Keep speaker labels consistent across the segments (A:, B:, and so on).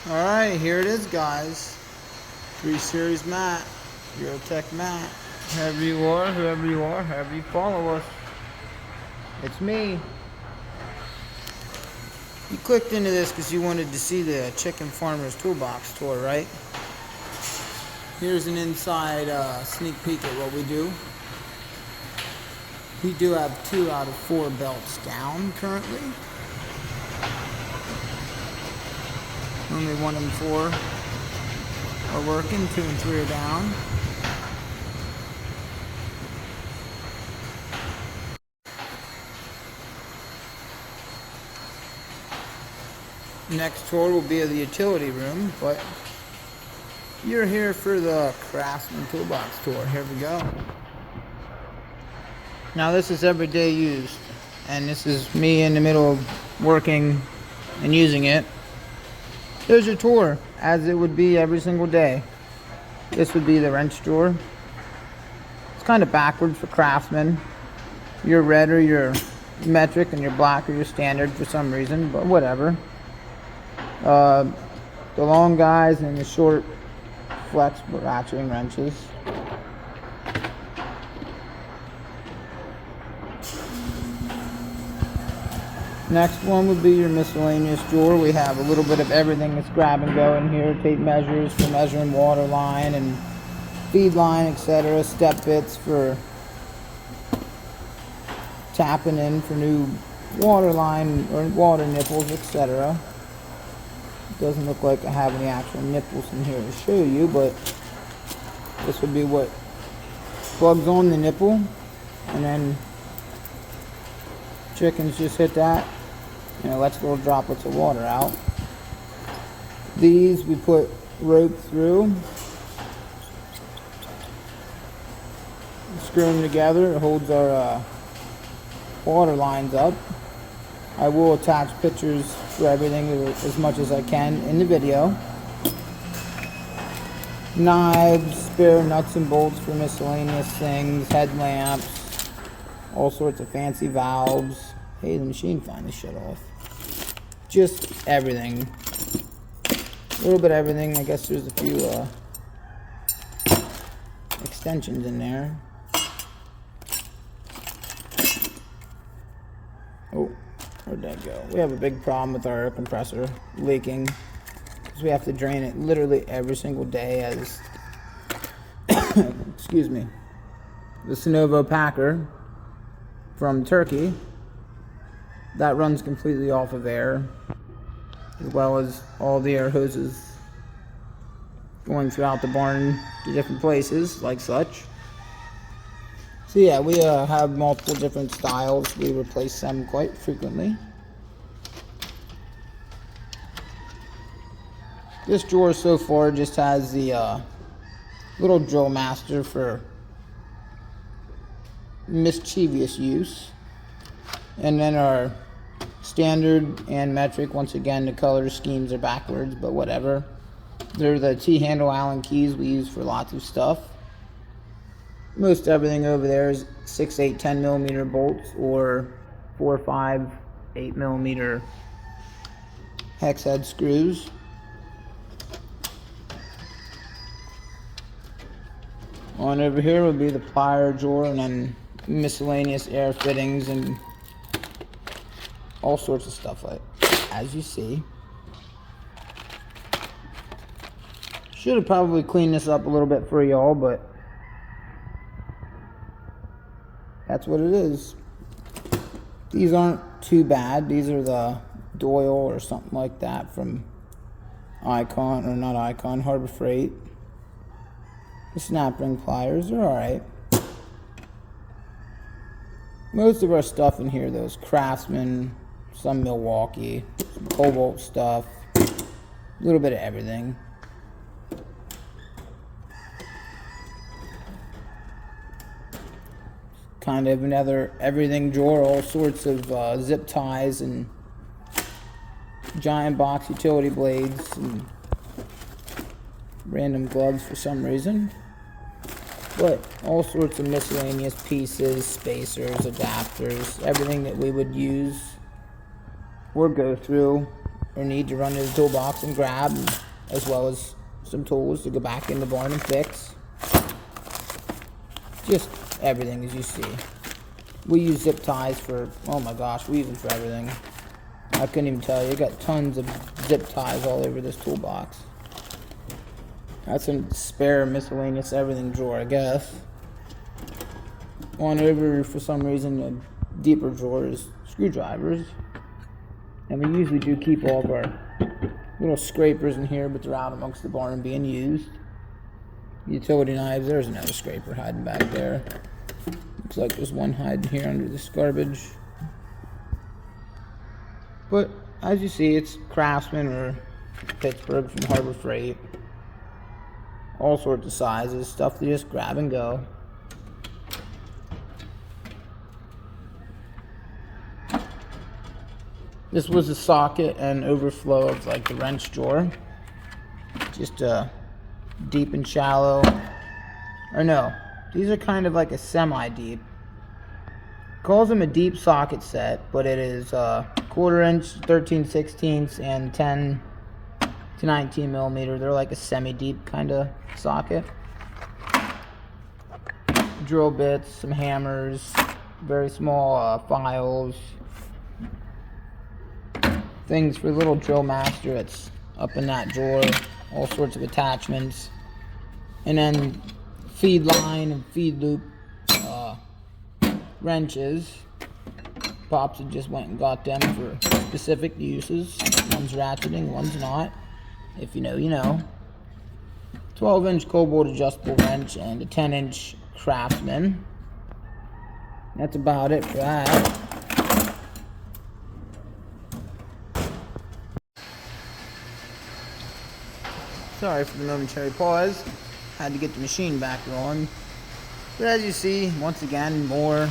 A: Alright, here it is, guys. 3 Series Matt, Eurotech Matt. Whoever you are, however you follow us, it's me. You clicked into this because you wanted to see the Chicken Farmers Toolbox tour, right? Here's an inside sneak peek at what we do. We do have 2 out of 4 belts down currently. Only 1 and 4 are working, 2 and 3 are down. Next tour will be of the utility room, but you're here for the Craftsman Toolbox tour. Here we go. Now this is everyday use, and this is me in the middle of working and using it. There's your tour, as it would be every single day. This would be the wrench drawer. It's kind of backwards for Craftsman. Your red or your metric, and your black or your standard for some reason, but whatever. The long guys and the short flex ratcheting wrenches. Next one would be your miscellaneous drawer. We have a little bit of everything that's grab and go in here. Tape measures for measuring water line and feed line, etc. Step bits for tapping in for new water line or water nipples, etc. Doesn't look like I have any actual nipples in here to show you, but this would be what plugs on the nipple, and then chickens just hit that and it lets little droplets of water out. These we put rope through, screw them together. It holds our water lines up. I will attach pictures for everything as much as I can in the video. Knives, spare nuts and bolts for miscellaneous things, headlamps, all sorts of fancy valves. Hey, the machine finally shut off. Just everything. A little bit of everything. I guess there's a few extensions in there. Oh. Where'd that go? We have a big problem with our air compressor leaking, because we have to drain it literally every single day as excuse me, the Synovo Packer from Turkey that runs completely off of air, as well as all the air hoses going throughout the barn to different places like such. So yeah, we have multiple different styles. We replace them quite frequently. This drawer so far just has the little drill master for mischievous use. And then our standard and metric, once again the color schemes are backwards, but whatever. They're the T-handle Allen keys we use for lots of stuff. Most everything over there is 6, 8, 10 millimeter bolts, or 4, 5, 8 millimeter hex head screws. On over here would be the plier drawer, and then miscellaneous air fittings and all sorts of stuff like as you see. Should have probably cleaned this up a little bit for y'all, but that's what it is. These aren't too bad. These are the Doyle or something like that from Icon, or not Icon, Harbor Freight. The snap ring pliers are alright. Most of our stuff in here though is Craftsman, some Milwaukee, some Cobalt stuff, a little bit of everything. Kind of another everything drawer, all sorts of zip ties and giant box utility blades and random gloves for some reason, but all sorts of miscellaneous pieces, spacers, adapters, everything that we would use or go through or need to run to the toolbox and grab, as well as some tools to go back in the barn and fix. Just everything, as you see. We use zip ties for, oh my gosh, we use them for everything. I couldn't even tell you. I got tons of zip ties all over this toolbox. That's a spare miscellaneous everything drawer, I guess. On over, for some reason, a deeper drawer is screwdrivers. And we usually do keep all of our little scrapers in here, but they're out amongst the barn being used. Utility knives, there's another scraper hiding back there. Looks like there's one hiding here under this garbage. But as you see, it's Craftsman or Pittsburgh from Harbor Freight. All sorts of sizes, stuff to just grab and go. This was a socket and overflow of like the wrench drawer. Just deep and shallow. Or no, these are kind of like a semi-deep. Calls them a deep socket set, but it is 1/4 inch, 13/16, and 10 to 19 millimeter. They're like a semi-deep kind of socket. Drill bits, some hammers, very small files. Things for little drill master that's up in that drawer. All sorts of attachments. And then feed line and feed loop wrenches. Pops had just went and got them for specific uses. One's ratcheting, one's not. If you know, you know. 12-inch cold bolt adjustable wrench and a 10-inch Craftsman. That's about it for that. Sorry for the momentary pause. Had to get the machine back rolling. But as you see, once again, more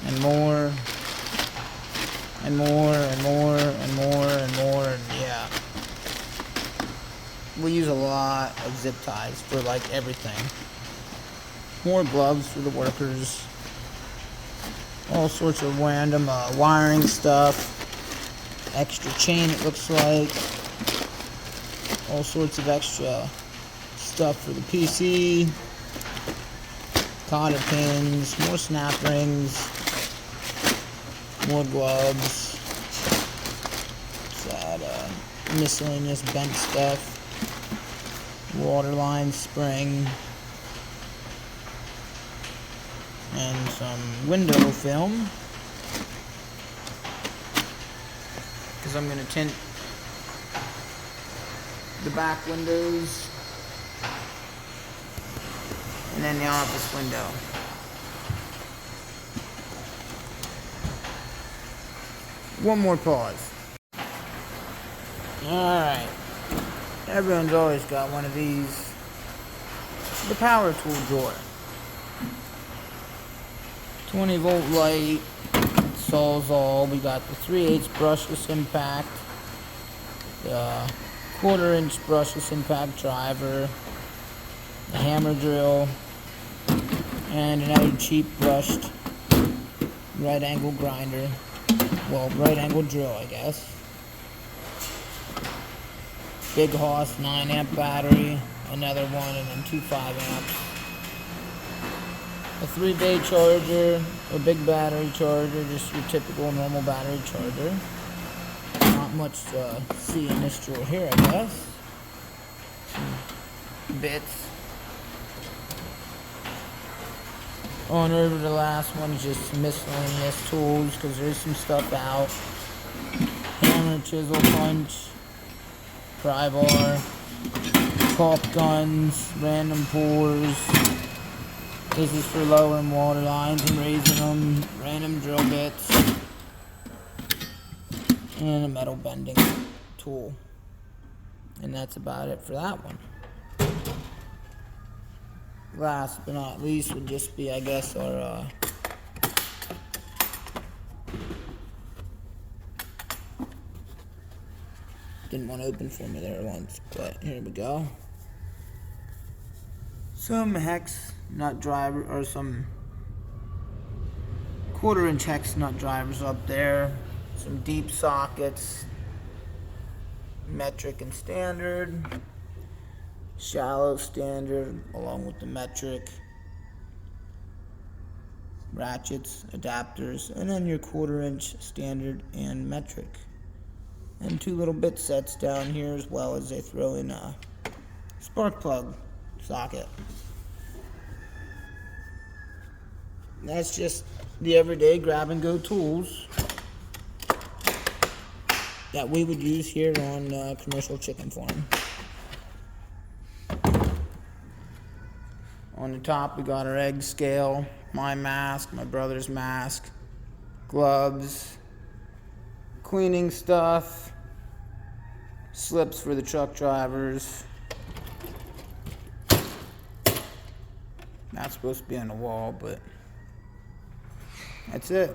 A: and more and more and more and more and more, and yeah. We use a lot of zip ties for like everything. More gloves for the workers. All sorts of random wiring stuff. Extra chain, it looks like. All sorts of extra stuff for the PC. Cotter pins, more snap rings, more gloves. That miscellaneous bent stuff. Water line, spring, and some window film. Because I'm going to tint the back windows, and then the office window. One more pause. Alright. Everyone's always got one of these. The power tool drawer. 20-volt light. Sawzall. We got the 3/8 brushless impact. The 1/4 inch brushless impact driver, a hammer drill, and another cheap brushed right angle grinder. Well, right angle drill, I guess. Big Hoss 9 amp battery, another one, and then 2 5 amps. A 3-bay charger, a big battery charger, just your typical normal battery charger. Not much to see in this drawer here, I guess. Some bits. On over to the last one, just miscellaneous tools, because there's some stuff out. Hammer, chisel, punch, pry bar, caulk guns, random pours. This is for lowering water lines and raising them. Random drill bits. And a metal bending tool. And that's about it for that one. Last but not least would just be, I guess, our didn't want to open for me there once, but here we go. Some hex nut driver, or some 1/4 inch hex nut drivers up there. Some deep sockets, metric and standard, shallow standard along with the metric, ratchets, adapters, and then your 1/4 inch standard and metric. And 2 little bit sets down here, as well as they throw in a spark plug socket. That's just the everyday grab and go tools that we would use here on a commercial chicken farm. On the top, we got our egg scale, my mask, my brother's mask, gloves, cleaning stuff, slips for the truck drivers. Not supposed to be on the wall, but that's it.